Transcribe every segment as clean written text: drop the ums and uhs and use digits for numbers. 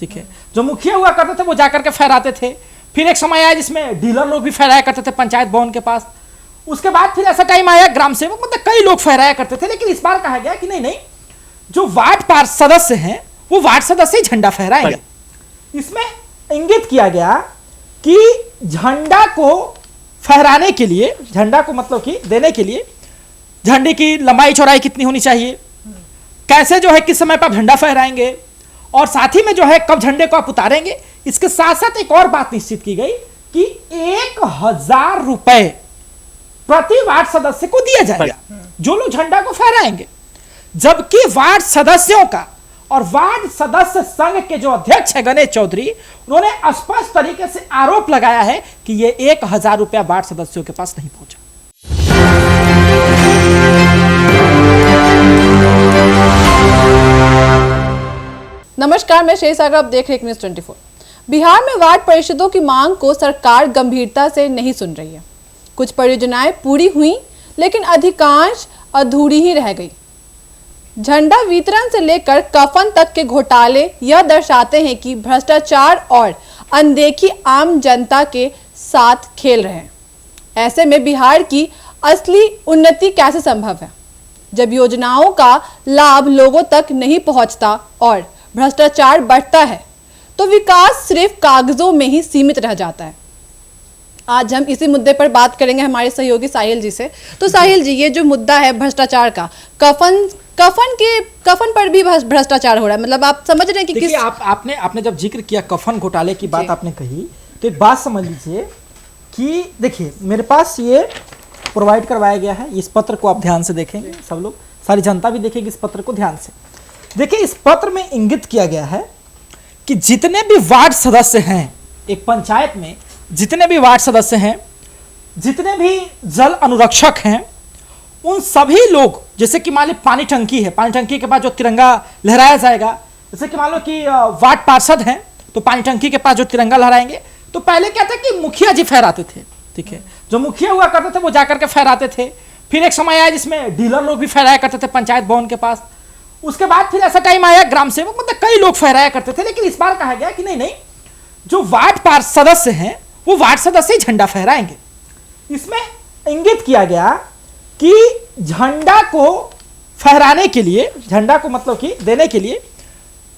ठीक है। जो मुखिया हुआ करते थे वो जाकर के फहराते थे। फिर एक समय आया जिसमें डीलर लोग भी फहराया करते थे पंचायत भवन के पास। उसके बाद फिर ऐसा टाइम आया ग्राम सेवक मतलब कई लोग फहराया करते थे, लेकिन इस बार कहा गया कि नहीं नहीं, जो वार्ड पार्षद सदस्य हैं वो वार्ड सदस्य ही झंडा फहराएंगे। इसमें इंगित किया गया कि झंडा को फहराने के लिए, झंडा को मतलब कि देने के लिए झंडे की लंबाई चौड़ाई कितनी होनी चाहिए, कैसे जो है किस समय पर आप झंडा फहराएंगे, और साथ ही में जो है कब झंडे को आप उतारेंगे। इसके साथ साथ एक और बात निश्चित की गई कि 1000 रुपए प्रति वार्ड सदस्य को दिया जाएगा जो लोग झंडा को फहराएंगे। जबकि वार्ड सदस्यों का और वार्ड सदस्य संघ के जो अध्यक्ष है गणेश चौधरी, उन्होंने स्पष्ट तरीके से आरोप लगाया है कि ये 1000 रुपया वार्ड सदस्यों के पास नहीं पहुंचा। नमस्कार, मैं शेष सागर, आप देख रहे हैं न्यूज़ 24। बिहार में वार्ड परिषदों की मांग को सरकार गंभीरता से नहीं सुन रही है। कुछ परियोजनाएं पूरी हुई लेकिन अधिकांश अधूरी ही रह गई। झंडा वितरण से लेकर कफन तक के घोटाले यह दर्शाते हैं कि भ्रष्टाचार और अनदेखी आम जनता के साथ खेल रहे हैं। ऐसे में बिहार की असली उन्नति कैसे संभव है जब योजनाओं का लाभ लोगों तक नहीं पहुंचता और भ्रष्टाचार बढ़ता है तो विकास सिर्फ कागजों में ही सीमित रह जाता है। आज हम इसी मुद्दे पर बात करेंगे हमारे सहयोगी साहिल जी से। तो साहिल जी, ये जो मुद्दा है भ्रष्टाचार का, कफन पर भी भ्रष्टाचार हो रहा है, मतलब आप समझ रहे हैं कि किस आपने जब जिक्र किया कफन घोटाले की बात आपने कही, तो एक बात समझ लीजिए कि देखिए मेरे पास ये प्रोवाइड करवाया गया है। इस पत्र को आप ध्यान से देखेंगे, सब लोग, सारी जनता भी देखेगी इस पत्र को ध्यान से। देखिए इस पत्र में इंगित किया गया है कि जितने भी वार्ड सदस्य हैं एक पंचायत में, जितने भी वार्ड सदस्य हैं, जितने भी जल अनुरक्षक हैं, उन सभी लोग, जैसे कि मान लो पानी टंकी है, पानी टंकी के पास जो तिरंगा लहराया जाएगा, जैसे कि मान लो कि वार्ड पार्षद हैं तो पानी टंकी के पास जो तिरंगा लहराएंगे, तो पहले क्या था कि मुखिया जी फहराते थे, ठीक है। जो मुखिया हुआ करते थे वो जाकर के फहराते थे। फिर एक समय आया जिसमें डीलर लोग भी फहराया करते थे पंचायत भवन के पास। उसके बाद फिर ऐसा टाइम आया ग्राम सेवक मतलब कई लोग फहराया करते थे, लेकिन इस बार कहा गया कि नहीं नहीं, जो वार्ड पार्षद सदस्य हैं वो वार्ड सदस्य ही झंडा फहराएंगे। इसमें इंगित किया गया कि झंडा को फहराने के लिए, झंडा को मतलब कि देने के लिए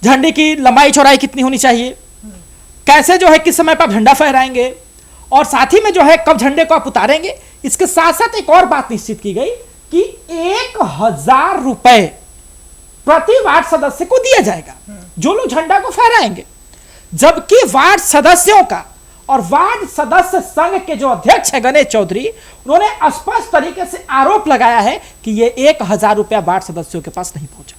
झंडे की लंबाई चौड़ाई कितनी होनी चाहिए, कैसे जो है किस समय पर आप झंडा फहराएंगे, और साथ ही में जो है कब झंडे को आप उतारेंगे। इसके साथ साथ एक और बात निश्चित की गई कि 1000 रुपए प्रति वार्ड सदस्य को दिया जाएगा जो लोग झंडा को फहराएंगे। जबकि वार्ड सदस्यों का और वार्ड सदस्य संघ के जो अध्यक्ष है गणेश चौधरी, उन्होंने स्पष्ट तरीके से आरोप लगाया है कि ये 1000 रुपया वार्ड सदस्यों के पास नहीं पहुंचा।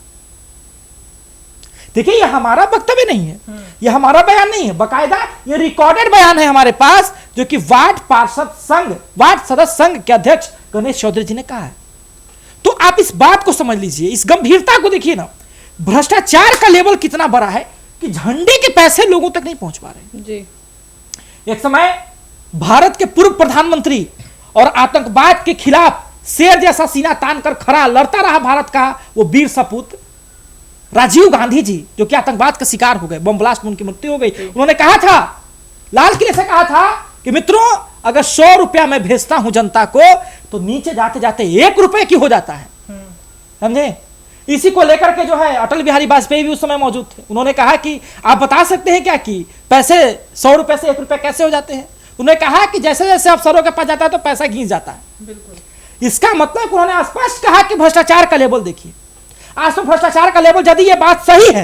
देखिए ये हमारा वक्तव्य नहीं है, ये हमारा बयान नहीं है, बकायदा ये रिकॉर्डेड बयान है हमारे पास, जो कि वार्ड पार्षद संघ, वार्ड सदस्य संघ के अध्यक्ष गणेश चौधरी जी ने कहा है। तो आप इस बात को समझ लीजिए, इस गंभीरता को देखिए ना, भ्रष्टाचार का लेवल कितना बड़ा है कि झंडे के पैसे लोगों तक नहीं पहुंच पा रहे जी। एक समय भारत के पूर्व प्रधानमंत्री और आतंकवाद के खिलाफ शेर जैसा सीना तान कर खड़ा लड़ता रहा भारत का वो वीर सपूत राजीव गांधी जी, जो कि आतंकवाद का शिकार हो गए, बम ब्लास्ट में उनकी मृत्यु हो गई। उन्होंने कहा था, लाल किले से कहा था कि मित्रों अगर 100 रुपया मैं भेजता हूं जनता को तो नीचे जाते जाते 1 रुपए की हो जाता है, समझे। इसी को लेकर के जो है अटल बिहारी वाजपेयी भी उस समय मौजूद थे। उन्होंने कहा कि आप बता सकते हैं क्या कि पैसे 100 रुपए से 1 रुपया कैसे हो जाते हैं। उन्होंने कहा कि जैसे जैसे अफसरों के पास जाता है तो पैसा घिस जाता है। बिल्कुल। इसका मतलब उन्होंने स्पष्ट कहा कि भ्रष्टाचार का लेवल देखिए। आज तो भ्रष्टाचार का लेवल, यदि ये बात सही है,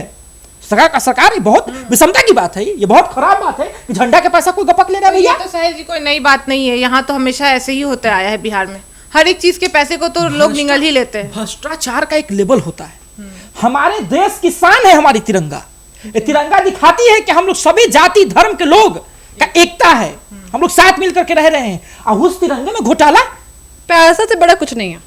सरकार बहुत विषमता की बात है, ये बहुत खराब बात है कि झंडा के पैसा कोई गपक ले रहा है भैया। तो साहिल जी कोई नई बात नहीं है, यहाँ तो हमेशा ऐसे ही होता आया है। बिहार में हर एक चीज के पैसे को तो लोग निगल ही लेते हैं। भ्रष्टाचार का एक लेवल होता है। हमारे देश की शान है हमारी तिरंगा। ये तिरंगा दिखाती है कि हम लोग सभी जाति धर्म के लोग का एकता है, हम लोग साथ मिलकर के रह रहे हैं। और उस तिरंगे में घोटाला, पैसा से बड़ा कुछ नहीं है।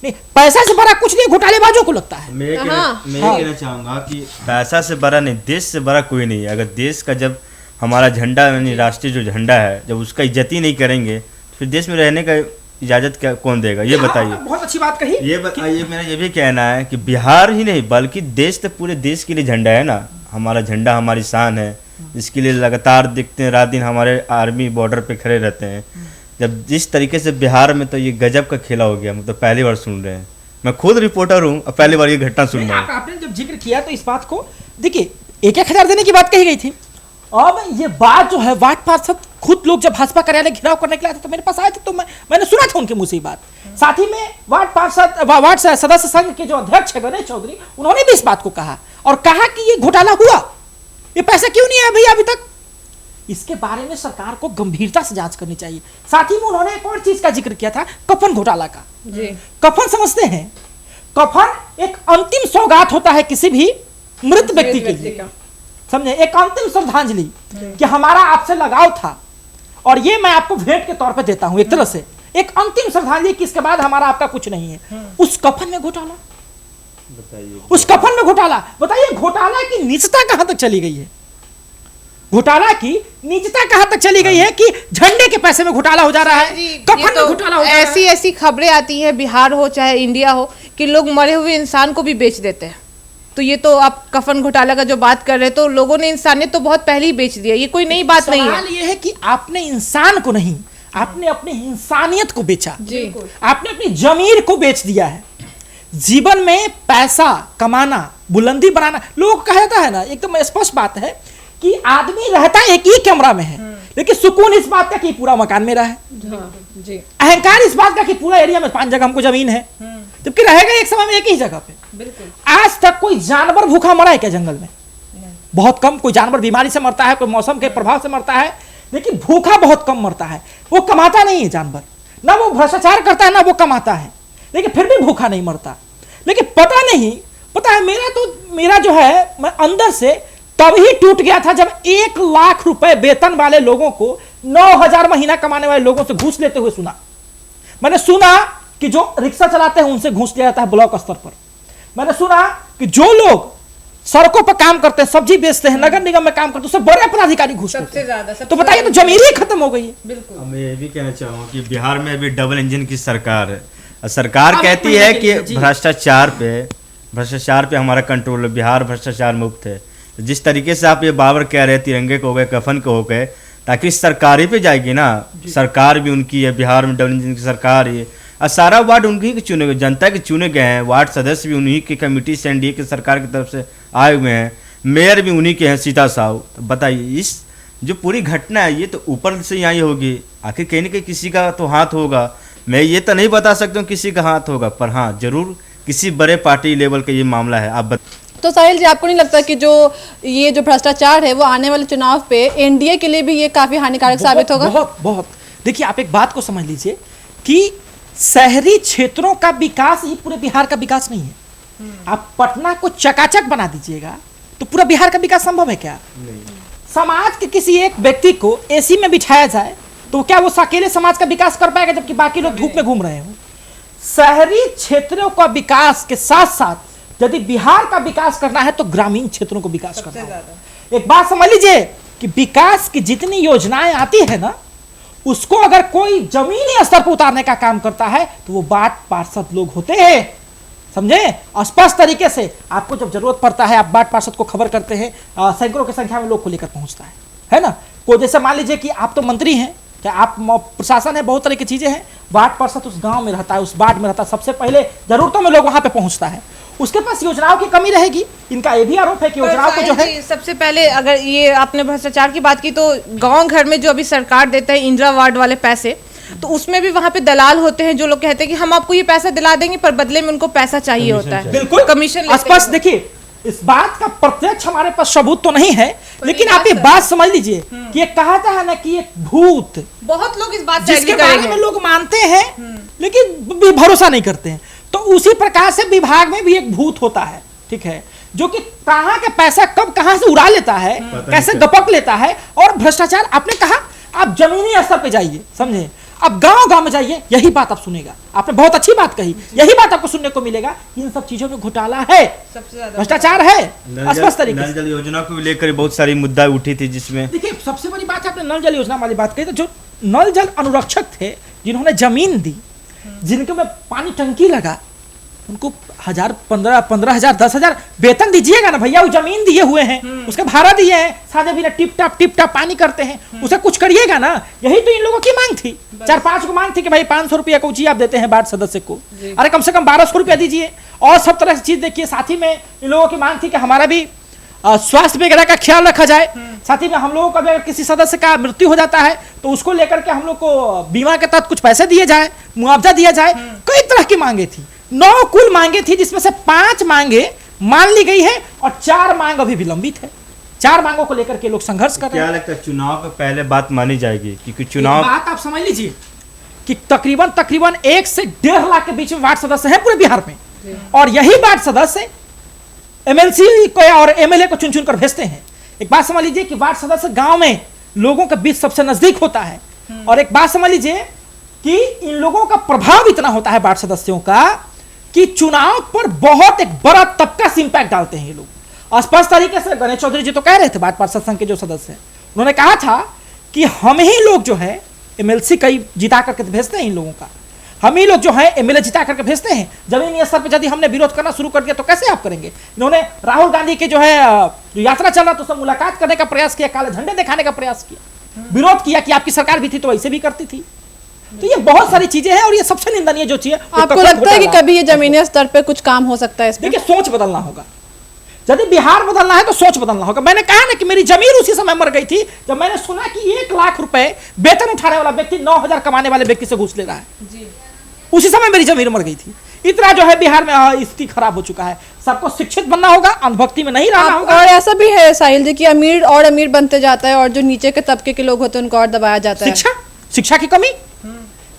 नहीं, पैसा से बड़ा कुछ नहीं, घोटालेबाजों को लगता है। मैं कहना चाहूंगा कि पैसा से बड़ा नहीं, देश से बड़ा कोई नहीं। अगर देश का, जब हमारा झंडा यानी राष्ट्रीय जो झंडा है, जब उसका इज्जत ही नहीं करेंगे तो फिर देश में रहने का इजाजत क्या कौन देगा, ये बताइए। बहुत अच्छी बात कही। ये बताइए, मेरा ये भी कहना है कि बिहार ही नहीं बल्कि देश, तो पूरे देश के लिए झंडा है ना। हमारा झंडा हमारी शान है, इसके लिए लगातार दिखते हैं, रात दिन हमारे आर्मी बॉर्डर पे खड़े रहते हैं। जब जिस तरीके से बिहार में तो ये गजब का खेला हो गया, मतलब पहली बार सुन रहे हैं, मैं खुद रिपोर्टर हूँ और पहली बार ये घटना सुन रहा हूँ। आपने जब जिक्र किया तो इस बात को देखिए, 1,000 देने की बात कही गई थी। अब ये बात जो है वार्ड पार्षद खुद लोग जब भाजपा कार्यालय घेराव करने के लिए आए थे तो मेरे पास आए थे, तो मैंने सुना था उनके मुंह से ये बात। साथ ही में वार्ड सदस्य संघ के जो अध्यक्ष है गणेश चौधरी, उन्होंने भी इस बात को कहा और कहा कि ये घोटाला हुआ, ये पैसा क्यों नहीं आया भैया अभी तक, इसके बारे में सरकार को गंभीरता से जांच करनी चाहिए। साथ ही में उन्होंने एक और चीज का जिक्र किया था, कफन घोटाला का। कफन समझते हैं, कफन एक अंतिम सौगात होता है किसी भी मृत व्यक्ति के लिए, समझे, एक अंतिम श्रद्धांजलि कि हमारा आपसे लगाव था और ये मैं आपको भेंट के तौर पे देता हूं, एक तरह से एक अंतिम श्रद्धांजलि कि इसके बाद हमारा आपका कुछ नहीं है। उस कफन में घोटाला, उस कफन में घोटाला, बताइए घोटाला की नीचता कहां तक चली गई है, घोटाला की नीचता कहां तक चली गई है कि झंडे के पैसे में घोटाला हो जा रहा है, कफन में घोटाला हो जा रहा है। ऐसी ऐसी खबरें आती हैं, बिहार हो चाहे इंडिया हो, कि लोग मरे हुए इंसान को भी बेच देते हैं। तो ये तो आप कफन घोटाला का जो बात कर रहे हैं, तो लोगों ने इंसानियत तो बहुत पहले ही बेच दिया, ये कोई नई बात नहीं है। सवाल ये है कि आपने इंसान को नहीं, आपने अपनी इंसानियत को बेचा, आपने अपनी जमीर को बेच दिया है। जीवन में पैसा कमाना, बुलंदी बनाना, लोगों को कहा जाता है ना, एकदम स्पष्ट बात है कि आदमी रहता एक ही कमरा में है, लेकिन सुकून इस बात का कि पूरा मकान मेरा है, अहंकार इस बात का कि पूरा एरिया में 5 जगह हमको जमीन है, जबकि रहेगा एक समय में एक ही जगह पे। आज तक कोई जानवर भूखा मरा है क्या जंगल में? बहुत कम। कोई जानवर बीमारी से मरता है, कोई मौसम के प्रभाव से मरता है, लेकिन भूखा बहुत कम मरता है। वो कमाता नहीं है जानवर, ना वो भ्रष्टाचार करता है ना वो कमाता है, लेकिन फिर भी भूखा नहीं मरता। लेकिन पता है मेरा जो है, मैं अंदर से तभी टूट गया था जब 1 लाख रुपए वेतन वाले लोगों को 9,000 महीना कमाने वाले लोगों से घूस लेते हुए सुना। मैंने सुना कि जो रिक्शा चलाते हैं उनसे घूस लिया जाता है ब्लॉक स्तर पर। मैंने सुना कि जो लोग सड़कों पर काम करते हैं, सब्जी बेचते हैं, नगर निगम में काम करते हैं, उससे बड़े पदाधिकारी घूस लेते हैं। तो बताइए, तो जमीन ही खत्म हो गई है। बिल्कुल। मैं ये भी कहना चाहूँगा कि बिहार में अभी डबल इंजन की सरकार है। सरकार कहती है कि भ्रष्टाचार पे हमारा कंट्रोल है, बिहार भ्रष्टाचार मुक्त है। जिस तरीके से आप ये बाबर कह रहे तिरंगे को हो गए, कफन को हो गए, ताकि सरकार ही पे जाएगी ना, सरकार भी उनकी है, बिहार में डबल इंजन की सरकार है और सारा वार्ड उनकी के चुने गए, जनता के चुने गए हैं, वार्ड सदस्य भी उन्हीं की कमेटी से एनडीए की सरकार की तरफ से आए हुए हैं, मेयर भी उन्हीं के हैं, सीता साहू। तो बताइए, इस जो पूरी घटना है ये तो ऊपर से आई होगी, आखिर कहीं ना कहीं किसी का तो हाथ होगा। मैं ये तो नहीं बता सकता हूँ किसी का हाथ होगा, पर हाँ जरूर किसी बड़े पार्टी लेवल का ये मामला है। आप तो साहिल जी, आपको नहीं लगता कि ये जो भ्रष्टाचार है वो आने वाले चुनाव पे एनडीए के लिए भी ये काफी हानिकारक साबित होगा? बहुत। देखिए, आप एक बात को समझ लीजिए कि शहरी क्षेत्रों का विकास ही पूरे बिहार का विकास नहीं है। आप पटना को चकाचक बना दीजिएगा तो पूरा बिहार का विकास संभव है क्या? नहीं। समाज के किसी एक व्यक्ति को एसी में बिठाया जाए तो क्या वो अकेले समाज का विकास कर पाएगा, जबकि बाकी लोग धूप में घूम रहे हो? शहरी क्षेत्रों का विकास के साथ साथ यदि बिहार का विकास करना है तो ग्रामीण क्षेत्रों को विकास करना है। एक बात समझ लीजिए कि विकास की जितनी योजनाएं आती है ना, उसको अगर कोई जमीनी स्तर पर उतारने का काम करता है तो वो वार्ड पार्षद लोग होते हैं, समझे? स्पष्ट तरीके से आपको जब जरूरत पड़ता है आप वार्ड पार्षद को खबर करते हैं, सैकड़ों की संख्या में लोग को लेकर पहुंचता है ना। कोई जैसे मान लीजिए कि आप तो मंत्री हैं, क्या आप प्रशासन है, बहुत तरह की चीजें हैं, वार्ड पार्षद उस गांव में रहता है, उस वार्ड में रहता है, सबसे पहले जरूरतों में लोग वहां पे पहुंचता है, उसके पास योजनाओं की कमी रहेगी। इनका ये भी आरोप है कि योजनाओं को जो है, सबसे पहले अगर ये आपने भ्रष्टाचार की बात की तो गांव घर में जो अभी सरकार देता है इंदिरा वार्ड वाले पैसे, तो उसमें भी वहां पे दलाल होते हैं जो लोग कहते हैं कि हम आपको ये पैसा दिला देंगे, पर बदले में उनको पैसा चाहिए होता है। बिल्कुल कमीशन स्पष्ट। देखिए, इस बात का प्रत्यक्ष हमारे पास सबूत तो नहीं है, लेकिन आप ये बात समझ लीजिए कि ये कहता है ना कि एक भूत, बहुत लोग इस बात से जिसके बारे में लोग मानते हैं लेकिन भरोसा नहीं करते हैं, तो उसी प्रकार से विभाग में भी एक भूत होता है, ठीक है, जो कि कहां के पैसा कब कहां से उड़ा लेता है, कैसे गपक लेता है। और भ्रष्टाचार, आपने कहा आप जमीनी स्तर पे जाइए, समझे, अब गांव में जाइए, यही बात आप सुनेगा। आपने बहुत अच्छी बात कही, यही बात आपको सुनने को मिलेगा। इन सब चीजों में घोटाला है, भ्रष्टाचार है, स्पष्ट तरीके से। नल जल योजना को लेकर बहुत सारी मुद्दा उठी थी, जिसमें देखिए सबसे बड़ी बात है, आपने नल जल योजना वाली बात कही, तो जो नल जल अनुरक्षक थे, जिन्होंने जमीन दी, जिनके में पानी टंकी लगा, उनको 1000, 15,000, 10,000 वेतन दीजिएगा ना भैया। वो जमीन दिए हुए हैं, उसके भाड़ा दिए हैं, सादे भी टिप टाप पानी करते हैं, उसे कुछ करिएगा ना। यही तो इन लोगों की मांग थी, 4-5 को मांग थी कि भाई 500 रुपया को जी आप देते हैं वार्ड सदस्य को, अरे कम से कम 1200 रुपया दीजिए और सब तरह की चीज देखिए। साथ ही में इन लोगों की मांग थी कि हमारा भी स्वास्थ्य वगैरह का ख्याल रखा जाए। साथ ही में हम लोगों का भी अगर किसी सदस्य का मृत्यु हो जाता है तो उसको लेकर के हम लोग को बीमा के तहत कुछ पैसे दिए जाए, मुआवजा दिया जाए। कई तरह की मांगे थी, 9 कुल मांगे थी, जिसमें से 5 मांगे मान ली गई है और 4 मांग अभी विलंबित है। 4 मांगों को लेकर के लोग संघर्ष कर रहे क्या हैं। लगता है चुनाव के पहले बात मानी जाएगी? क्योंकि चुनाव बात आप समझ लीजिए कि तकरीबन 1 से 1.5 लाख के बीच में वार्ड सदस्य हैं पूरे बिहार में, और यही वार्ड सदस्य एमएलसी को और एमएलए को चुन चुन कर भेजते हैं। एक बात समझ लीजिए कि वार्ड सदस्य गांव में लोगों के बीच सबसे नजदीक होता है, और एक बात समझ लीजिए कि इन लोगों का प्रभाव इतना होता है वार्ड सदस्यों का कि चुनाव पर बहुत एक बड़ा तबका से इंपैक्ट डालते हैं ये लोग। स्पष्ट तरीके से गणेश चौधरी जी तो कह रहे थे, वार्ड पार्षद संघ के जो सदस्य हैं, उन्होंने कहा था कि हम ही लोग जो है एमएलसी कई जिता करके भेजते हैं इन लोगों का, हम ही लोग जो है एमएलए जिता करके भेजते हैं। जमीनी स्तर पर यदि हमने विरोध करना शुरू कर दिया तो कैसे आप करेंगे? इन्होंने राहुल गांधी के जो है जो यात्रा चला तो सब मुलाकात करने का प्रयास किया, काले झंडे दिखाने का प्रयास किया, विरोध किया कि आपकी सरकार भी थी तो ऐसे भी करती थी। तो ये बहुत सारी चीजें हैं और ये सबसे निंदनीय जो चीज है। आपको लगता है कि कभी ये जमीनी स्तर पे कुछ काम हो सकता है इसमें? देखिए सोच बदलना होगा, यदि बिहार बदलना है तो सोच बदलना होगा। मैंने कहा ना कि मेरी जमीन उसी समय मर गई थी जब मैंने सुना कि 1 लाख रुपए वेतन उठाने वाला व्यक्ति 9,000 कमाने वाले व्यक्ति से घूस ले रहा है। उसी समय मेरी जमीन मर गई थी। इतना जो है बिहार में स्थिति खराब हो चुका है। सबको शिक्षित बनना होगा, अंधभक्ति में नहीं रहना होगा। और ऐसा भी है साहिल जी कि अमीर और अमीर बनते जाता है और जो नीचे के तबके के लोग होते हैं उनको और दबाया जाता है। शिक्षा की कमी,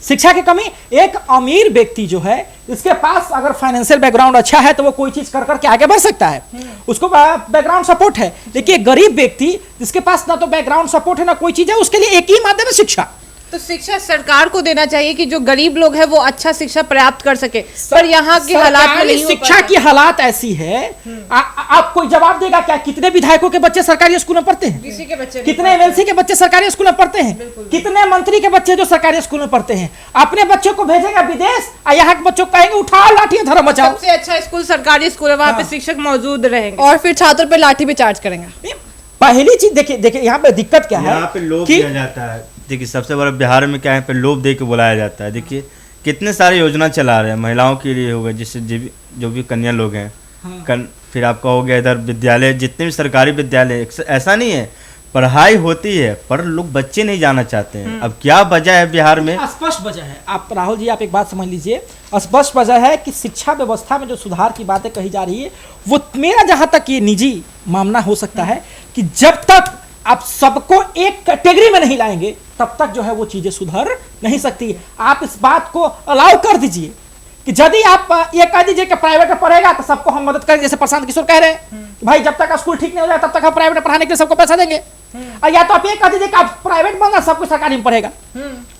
शिक्षा की कमी। एक अमीर व्यक्ति जो है इसके पास अगर फाइनेंशियल बैकग्राउंड अच्छा है तो वो कोई चीज कर करके आगे बढ़ सकता है, उसको बैकग्राउंड सपोर्ट है। देखिए गरीब व्यक्ति जिसके पास ना तो बैकग्राउंड सपोर्ट है ना कोई चीज है, उसके लिए एक ही माध्यम है शिक्षा। तो शिक्षा सरकार को देना चाहिए कि जो गरीब लोग हैं वो अच्छा शिक्षा प्राप्त कर सके, पर यहाँ के हालात में नहीं हो शिक्षा की हालात ऐसी है। आप कोई जवाब देगा क्या? कितने विधायकों के बच्चे सरकारी स्कूल में पढ़ते हैं? किसी के बच्चे कितने एमएलसी के बच्चे सरकारी स्कूल में पढ़ते हैं? कितने मंत्री के बच्चे जो सरकारी स्कूल में पढ़ते हैं? अपने बच्चों को भेजेगा विदेश और यहाँ के बच्चों को कहेंगे उठाओ लाठी धर्म बचाओ। सबसे अच्छा स्कूल सरकारी स्कूल है, वहाँ पे शिक्षक मौजूद रहेंगे और फिर छात्रों पे लाठी भी चार्ज करेंगे। पहली चीज देखिए यहाँ पे दिक्कत क्या है, यहाँ पे लोभ दिया जाता है। देखिए सबसे बड़ा बिहार में क्या है, पे लोभ दे के बुलाया जाता है। देखिए कितने सारे योजना चला रहे हैं महिलाओं के लिए, हो गए जिससे जो भी कन्या लोग हैं। फिर आपका हो गया इधर विद्यालय, जितने भी सरकारी विद्यालय, ऐसा नहीं है पढ़ाई होती है पर लोग बच्चे नहीं जाना चाहते हैं। अब क्या वजह है बिहार में? स्पष्ट वजह है। आप राहुल जी आप एक बात समझ लीजिए, स्पष्ट वजह है कि शिक्षा व्यवस्था में जो सुधार की बातें कही जा रही है वो मेरा जहां तक ये निजी मानना हो सकता है कि जब तक आप सबको एक कैटेगरी में नहीं लाएंगे तब तक जो है वो चीजें सुधर नहीं सकती। आप इस बात को अलाउ कर दीजिए कि यदि आप ये कह दीजिए कि प्राइवेट में पढ़ेगा तो सबको हम मदद करेंगे, जैसे प्रशांत किशोर कह रहे हैं कि भाई जब तक स्कूल ठीक नहीं हो जाए तब तक हम प्राइवेट में पढ़ाने के लिए सबको पैसा देंगे, और या तो आप ये कह दीजिए कि आप प्राइवेट बनना सब कुछ सरकारी में पढ़ेगा।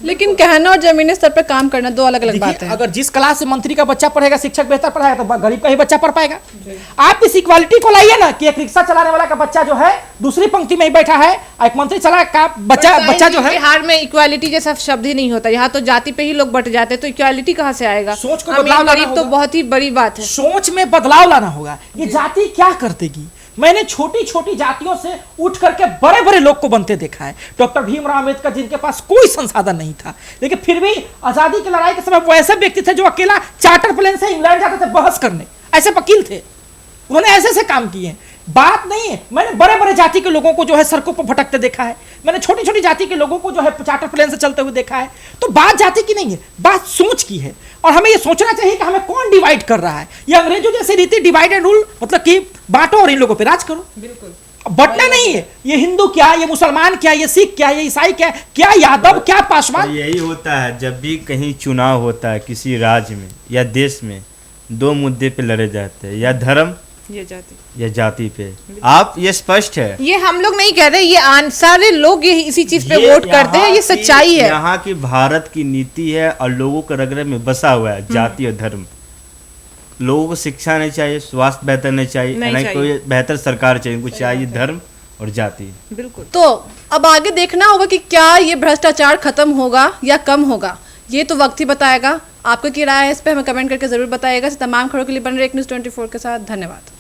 लेकिन कहना और जमीनी स्तर पे काम करना दो अलग अलग बातें हैं। अगर जिस क्लास से मंत्री का बच्चा पढ़ेगा, शिक्षक बेहतर पढ़ाएगा तो गरीब का ही बच्चा पढ़ पाएगा। आप इस इक्वालिटी को लाइए ना कि एक रिक्शा चलाने वाला का बच्चा जो है दूसरी पंक्ति में ही बैठा है, एक मंत्री चला का बच्चा जो है। बिहार में इक्वालिटी जैसा शब्द ही नहीं होता, यहाँ तो जाति पे ही लोग बट जाते हैं, तो इक्वालिटी कहाँ से आएगा? सोच को बदलाव लाना गरीब तो होगा। बहुत ही बड़ी बात है। सोच में बदलाव लाना होगा। ये जाति क्या कर देगी? मैंने छोटी छोटी जातियों से उठ करके बड़े बड़े लोग को बनते देखा है। डॉक्टर भीमराव अम्बेडकर जिनके पास कोई संसाधन नहीं था, लेकिन फिर भी आजादी की लड़ाई के समय वो ऐसे व्यक्ति थे जो अकेला चार्टर प्लेन से इंग्लैंड जाते थे बहस करने, ऐसे वकील थे, उन्होंने ऐसे ऐसे काम किए। बात नहीं है, मैंने बड़े बड़े जाति के लोगों को जो है सड़कों पर भटकते देखा है, मैंने छोटी छोटी जाति के लोगों को जो है चार्टर प्लेन से चलते हुए देखा है। तो बात जाति की नहीं है, बात सोच की है। और हमें ये सोचना चाहिए कि हमें कौन डिवाइड कर रहा है। ये अंग्रेजों जैसी रीति डिवाइड एंड रूल, मतलब कि बांटो और इन लोगों पे राज करो। बिल्कुल बटना नहीं है। ये हिंदू क्या, ये मुसलमान क्या, ये सिख क्या, ये ईसाई क्या, क्या यादव क्या, पासवान। यही होता है जब भी कहीं चुनाव होता है किसी राज्य में या देश में, 2 मुद्दे पे लड़े जाते हैं, या धर्म या जाति पे। आप ये स्पष्ट है, ये हम लोग नहीं कह रहे, ये सारे लोग ये इसी चीज पे वोट करते हैं, ये सच्चाई है। यहाँ की भारत की नीति है और लोगों के रग में बसा हुआ है जाति और धर्म। लोगों को शिक्षा नहीं चाहिए, स्वास्थ्य बेहतर नहीं चाहिए, नहीं कोई बेहतर सरकार चाहिए, उनको चाहिए धर्म और जाति। बिल्कुल। तो अब आगे देखना होगा कि क्या ये भ्रष्टाचार खत्म होगा या कम होगा, ये तो वक्त ही बताएगा। आपका क्या राय है इस पे हमें कमेंट करके जरूर बताइएगा। तमाम खबरों के लिए बन रहे एक न्यूज़ 24 के साथ। धन्यवाद।